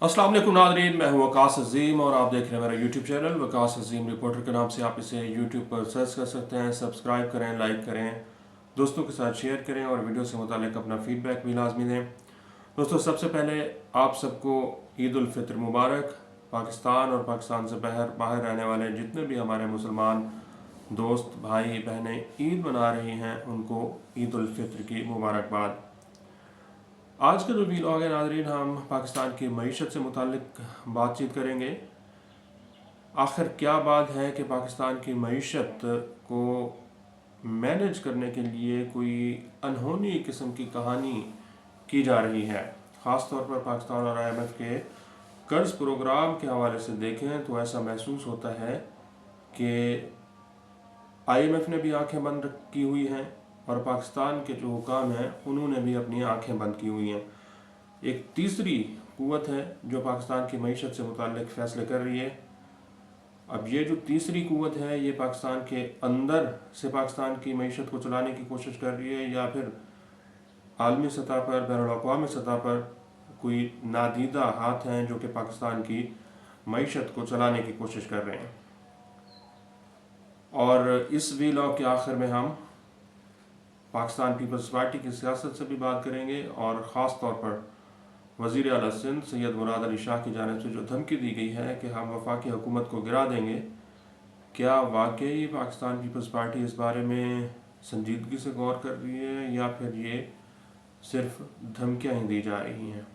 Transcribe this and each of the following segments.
अस्सलाम वालेकुम नाज़रीन, मैं हूँ वकास अज़ीम और आप देख रहे हैं मेरा यूट्यूब चैनल वकास अज़ीम रिपोर्टर के नाम से। आप इसे यूट्यूब पर सर्च कर सकते हैं। सब्सक्राइब करें, लाइक करें, दोस्तों के साथ शेयर करें और वीडियो से मुतालिक अपना फीडबैक भी लाजमी दें। दोस्तों, सबसे पहले आप सबको ईद उल फित्र मुबारक। पाकिस्तान और पाकिस्तान से बाहर रहने वाले जितने भी हमारे मुसलमान दोस्त भाई बहनें ईद मना रही हैं, उनको ईद उल फित्र की मुबारकबाद। आज का जो वीलॉग है नाज़रीन, हम पाकिस्तान की मईशत से मुतालिक बातचीत करेंगे। आखिर क्या बात है कि पाकिस्तान की मईशत को मैनेज करने के लिए कोई अनहोनी किस्म की कहानी की जा रही है। ख़ास तौर पर पाकिस्तान और IMF के कर्ज प्रोग्राम के हवाले से देखें तो ऐसा महसूस होता है कि IMF ने भी आंखें बंद की हुई हैं और पाकिस्तान के जो हुकाम हैं उन्होंने भी अपनी आंखें बंद की हुई हैं। एक तीसरी कुव्वत है जो पाकिस्तान की मईशत से मुताल्लिक फ़ैसले कर रही है। अब ये जो तीसरी कुव्वत है ये पाकिस्तान के अंदर से पाकिस्तान की मईशत को चलाने की कोशिश कर रही है या फिर आलमी सतह पर, बैनुल-अक़वामी सतह पर कोई नादीदा हाथ हैं जो कि पाकिस्तान की मईशत को चलाने की कोशिश कर रहे हैं। और इस वीलॉग के आखिर में हम पाकिस्तान पीपल्स पार्टी की सियासत से भी बात करेंगे और ख़ास तौर पर वज़ीर आला सिंध सैयद मुराद अली शाह की जानिब से जो धमकी दी गई है कि हम वफाकी हुकूमत को गिरा देंगे, क्या वाकई पाकिस्तान पीपल्स पार्टी इस बारे में संजीदगी से गौर कर रही है या फिर ये सिर्फ धमकियाँ ही दी जा रही हैं।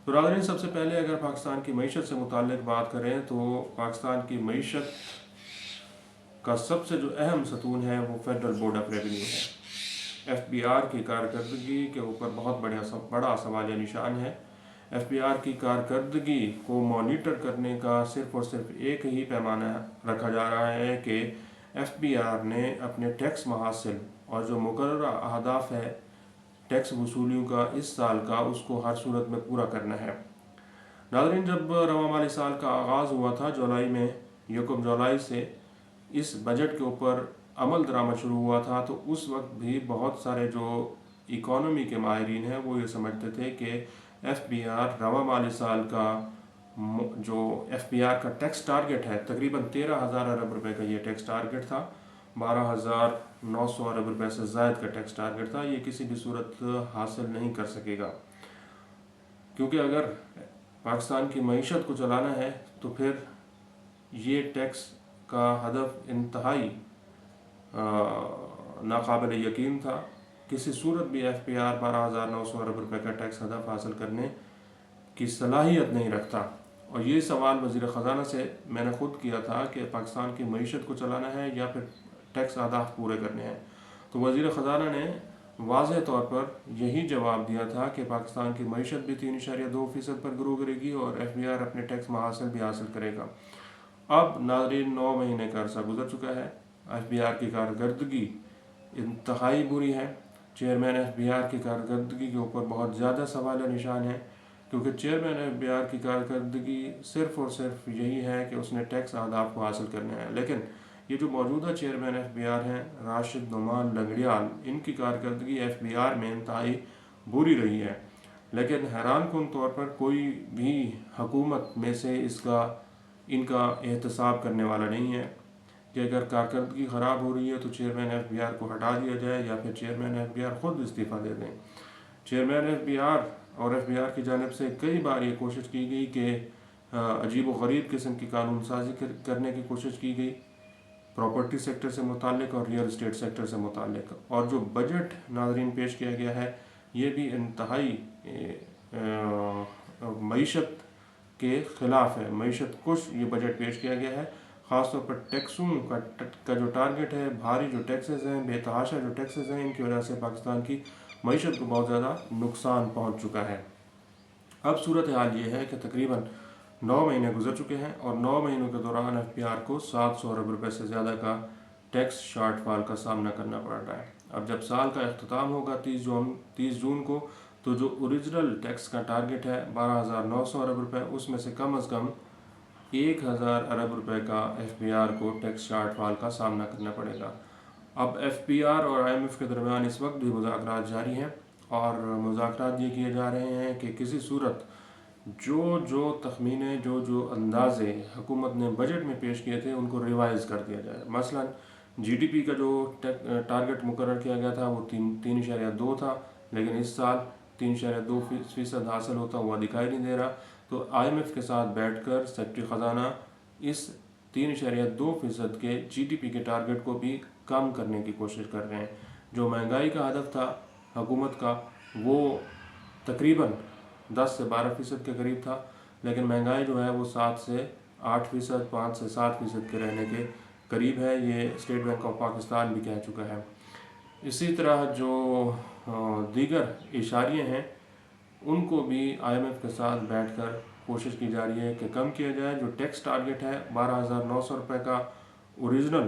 तो नाज़रीन, सबसे पहले अगर पाकिस्तान की मईशत से मुताल्लिक बात करें तो पाकिस्तान की मईशत का सबसे जो अहम सतून है वो फेडरल बोर्ड ऑफ रेवेन्यू है। FBR की कारकर्दगी के ऊपर बहुत बड़ा सवालिया निशान है। FBR की कारकर्दगी को मॉनिटर करने का सिर्फ और सिर्फ एक ही पैमाना रखा जा रहा है कि FBR ने अपने टैक्स महासिल और जो मुकर्ररा अहदाफ है टैक्स वसूलियों का इस साल का, उसको हर सूरत में पूरा करना है। नाज़रीन, जब रवा माली साल का आगाज़ हुआ था जुलाई में, 1 जुलाई से इस बजट के ऊपर अमल दरामद शुरू हुआ था, तो उस वक्त भी बहुत सारे जो इकॉनमी के माहिरीन हैं वो ये समझते थे कि FBR रवा माली साल का जो FBR का टैक्स टारगेट है तकरीबन 13,000 अरब रुपए का ये टैक्स टारगेट था, 12,900 अरब रुपए से ज़ायद का टैक्स टारगेट था, ये किसी भी सूरत हासिल नहीं कर सकेगा। क्योंकि अगर पाकिस्तान की मईशत को चलाना है तो फिर ये टैक्स का हदफ इंतहाई नाकाबिल यकीन था। किसी सूरत भी FBR 12,900 अरब रुपए का टैक्स हदफ हासिल करने की सलाहियत नहीं रखता। और ये सवाल वज़ीर ख़जाना से मैंने ख़ुद किया था कि पाकिस्तान की मईशत को चलाना है या फिर टैक्स अहदाफ पूरे करने हैं, तो वज़ीर ख़जाना ने वाज़ेह तौर पर यही जवाब दिया था कि पाकिस्तान की मईशत भी 3.2% पर ग्रो करेगी और FBR अपने टैक्स महासिल भी हासिल करेगा। अब नाज़रीन, 9 महीने का अरसा गुजर चुका है। FBR की कारकर्दगी इंतहाई बुरी है। चेयरमैन FBR की कारकर्दगी के ऊपर बहुत ज़्यादा सवाल निशान है, क्योंकि चेयरमैन FBR की कारकर्दगी सिर्फ़ और सिर्फ यही है कि उसने टैक्स अहदाफ को हासिल करना है। लेकिन ये जो मौजूदा चेयरमैन FBR हैं राशिद नुमान लंगड़ियाल, इनकी कारकर्दगी FBR में इंतहाई बुरी रही है। लेकिन हैरान कुन तौर पर कोई भी हुकूमत में से इनका एहतसाब करने वाला नहीं है कि अगर कारकर्दगी ख़राब हो रही है तो चेयरमैन FBR को हटा दिया जाए या फिर चेयरमैन FBR ख़ुद इस्तीफ़ा दे दें। चेयरमैन FBR और FBR की जानिब से कई बार ये कोशिश की गई कि अजीब व गरीब किस्म की कानून साजी करने की कोशिश की गई प्रॉपर्टी सेक्टर से मुताल्लिक और रियल इस्टेट सेक्टर से मुताल्लिक। और जो बजट नाज़रीन पेश किया गया है ये भी इंतहाई मईशत के ख़िलाफ़ है। मईशत कुछ ये बजट पेश किया गया है। ख़ासतौर पर टैक्सों का जो टारगेट है, भारी जो टैक्सेस हैं, बेतहाशा जो टैक्सेस हैं, इनकी वजह से पाकिस्तान की मईशत को बहुत ज़्यादा नुकसान पहुंच चुका है। अब सूरत हाल ये है कि तकरीबन 9 महीने गुजर चुके हैं और 9 महीनों के दौरान FBR को 700 अरब रुपये से ज़्यादा का टैक्स शॉर्टफॉल का सामना करना पड़ रहा है। अब जब साल का अख्ताम होगा 30 जून को, तो जो ओरिजिनल टैक्स का टारगेट है 12,900 अरब रुपये, उसमें से कम 1,000 अरब रुपए का FBR को टैक्स शॉर्टफॉल का सामना करना पड़ेगा। अब FBR और IMF के दरमियान इस वक्त भी मुज़ाकरात जारी हैं और मुज़ाकरात ये किए जा रहे हैं कि किसी सूरत जो तखमीने जो अंदाज़े हुकूमत ने बजट में पेश किए थे उनको रिवाइज़ कर दिया जाए। मसलन जीडीपी का जो टारगेट मुकर्रर किया गया था वो 3.2 था, लेकिन इस साल 3.2% हासिल होता हुआ दिखाई नहीं दे रहा। तो IMF के साथ बैठकर सेक्रेटरी ख़जाना इस 3.2% के जीडीपी के टारगेट को भी कम करने की कोशिश कर रहे हैं। जो महंगाई का हदफ था हुकूमत का वो तकरीबन 10 से 12% के करीब था, लेकिन महंगाई जो है वो 7 से 8%, 5 से 7% के रहने के करीब है। ये स्टेट बैंक ऑफ पाकिस्तान भी कह चुका है। इसी तरह जो दीगर इशारे हैं उनको भी IMF के साथ बैठकर कोशिश की जा रही है कि कम किया जाए। जो टैक्स टारगेट है 12,900 रुपये का ओरिजिनल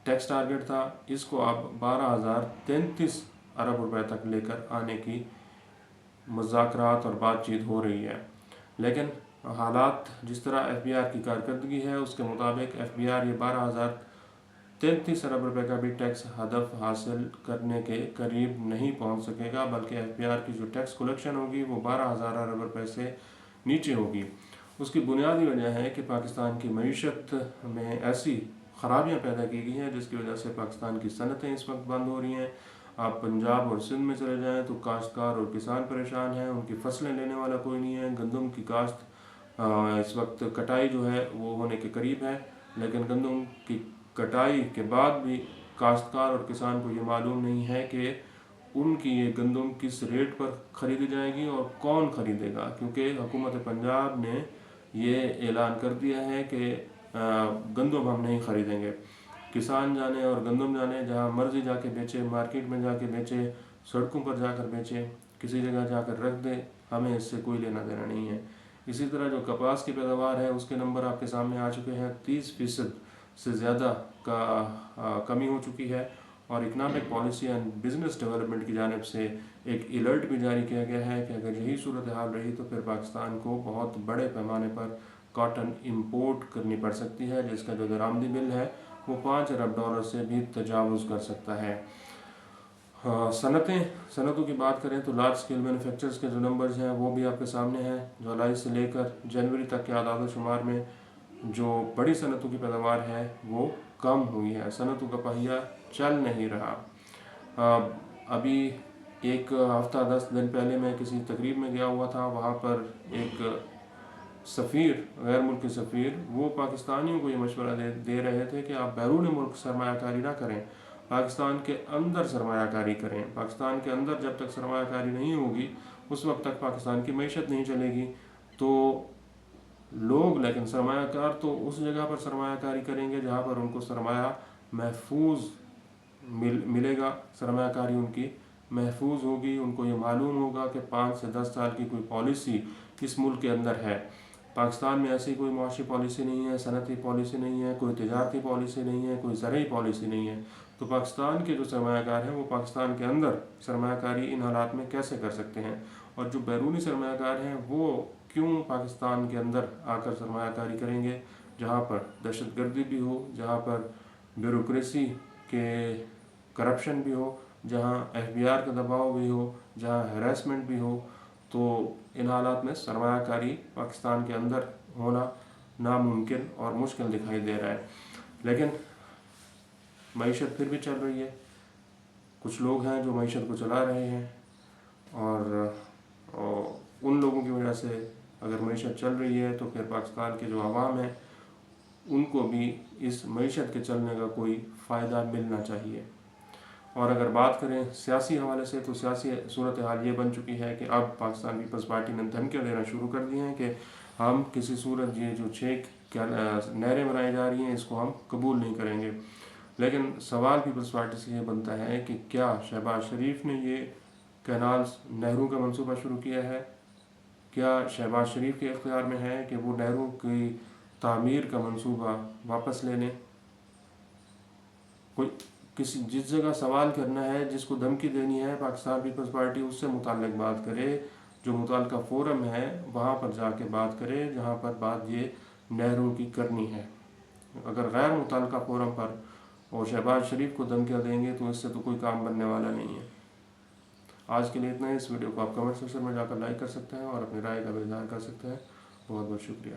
टैक्स टारगेट था, इसको अब 12,033 अरब रुपए तक लेकर आने की मुज़ाकरात और बातचीत हो रही है। लेकिन हालात जिस तरह FBI की कारकर्दगी है उसके मुताबिक FBI ये 12,033 अरब रुपए का भी टैक्स हदफ हासिल करने के करीब नहीं पहुंच सकेगा, बल्कि FBI की जो टैक्स कलेक्शन होगी वो 12,000 अरब रुपए से नीचे होगी। उसकी बुनियादी वजह है कि पाकिस्तान की मईशत में ऐसी खराबियाँ पैदा की गई हैं जिसकी वजह से पाकिस्तान की सनतें इस वक्त बंद हो रही हैं। आप पंजाब और सिंध में चले जाएं तो काश्तकार और किसान परेशान हैं, उनकी फसलें लेने वाला कोई नहीं है। गंदम की काश्त इस वक्त कटाई जो है वो होने के करीब है, लेकिन गंदम की कटाई के बाद भी काश्तकार और किसान को ये मालूम नहीं है कि उनकी ये गंदम किस रेट पर ख़रीदी जाएगी और कौन ख़रीदेगा, क्योंकि हुकूमत पंजाब ने ये ऐलान कर दिया है कि गंदम हम नहीं ख़रीदेंगे। किसान जाने और गंदम जाने, जहाँ मर्जी जाके बेचे, मार्केट में जाके बेचे, सड़कों पर जाकर बेचे, किसी जगह जाकर रख दे, हमें इससे कोई लेना देना नहीं है। इसी तरह जो कपास की पैदावार है उसके नंबर आपके सामने आ चुके हैं। 30% से ज़्यादा का कमी हो चुकी है और economic policy and business development की जानिब से एक अलर्ट भी जारी किया गया है कि अगर यही सूरत हाल रही तो फिर पाकिस्तान को बहुत बड़े पैमाने पर कॉटन इंपोर्ट करनी पड़ सकती है, जिसका जो दरामदी बिल है वो 5 अरब डॉलर से भी तजावुज़ कर सकता है। सनतों की बात करें तो लार्ज स्केल मैन्युफैक्चरर्स के जो नंबर्स हैं वो भी आपके सामने हैं। जुलाई से लेकर जनवरी तक के आदाद शुमार में जो बड़ी सनतों की पैदावार है वो कम हुई है। सनतों का पहिया चल नहीं रहा। अभी एक हफ्ता 10 दिन पहले मैं किसी तकरीब में गया हुआ था, वहाँ पर एक सफ़ीर, गैर मुल्की सफ़ीर, वो पाकिस्तानियों को ये मशवरा दे रहे थे कि आप बैरून मुल्क सरमायाकारी ना करें, पाकिस्तान के अंदर सरमायाकारी करें। पाकिस्तान के अंदर जब तक सरमायाकारी नहीं होगी उस वक्त तक पाकिस्तान की मईशत नहीं चलेगी। तो लोग, लेकिन सरमायाकार तो उस जगह पर सरमायाकारी करेंगे जहाँ पर उनको सरमाया महफूज मिलेगा, सरमायाकारी उनकी महफूज होगी। उनको ये मालूम होगा कि 5 से 10 साल की कोई पॉलिसी इस मुल्क के अंदर है। पाकिस्तान में ऐसी कोई मुआशी पॉलिसी नहीं है, सनती पॉलिसी नहीं है, कोई तिजारती पॉलिसी नहीं है, कोई ज़रई पॉलिसी नहीं है। तो पाकिस्तान के जो सरमायाकार हैं वो पाकिस्तान के अंदर सरमायाकारी इन हालात में कैसे कर सकते हैं, और जो बैरूनी सरमायाकार हैं वो क्यों पाकिस्तान के अंदर आकर सरमायाकारी करेंगे, जहाँ पर दहशतगर्दी भी हो, जहाँ पर ब्यूरोक्रेसी के करप्शन भी हो, जहाँ FBI का दबाव भी हो, जहाँ हैरेसमेंट भी हो। तो इन हालात में सरमायाकारी पाकिस्तान के अंदर होना नामुमकिन और मुश्किल दिखाई दे रहा है। लेकिन मईशत फिर भी चल रही है। कुछ लोग हैं जो मईशत को चला रहे हैं और उन लोगों की वजह से अगर मईशत चल रही है तो फिर पाकिस्तान के जो आवाम हैं उनको भी इस मईशत के चलने का कोई फ़ायदा मिलना चाहिए। और अगर बात करें सियासी हवाले से तो सियासी सूरत हाल ये बन चुकी है कि अब पाकिस्तान पीपल्स पार्टी ने धमकियाँ देना शुरू कर दी हैं कि हम किसी सूरत ये जो 6 नहरें बनाई जा रही हैं इसको हम कबूल नहीं करेंगे। लेकिन सवाल पीपल्स पार्टी से ये बनता है कि क्या शहबाज शरीफ ने ये कैनाल्स नहरों का मंसूबा शुरू किया है? क्या शहबाज शरीफ के इख्तियार में है कि वो नहरों की तामीर का मंसूबा वापस ले लें? कोई किसी जिस जगह सवाल करना है, जिसको धमकी देनी है, पाकिस्तान पीपल्स पार्टी उससे मुताल्लिक बात करे, जो मुताल्लिका फोरम है वहाँ पर जाके बात करे जहाँ पर बात ये नहरों की करनी है। अगर गैर मुताल्लिका फोरम पर और शहबाज शरीफ को धमकियाँ देंगे तो इससे तो कोई काम बनने वाला नहीं है। آج کے لیے اتنا ہی. اس ویڈیو کو آپ کمنٹ سیکشن میں جا کر لائک کر سکتے ہیں اور اپنی رائے کا بھی اظہار کر سکتے ہیں. بہت بہت شکریہ.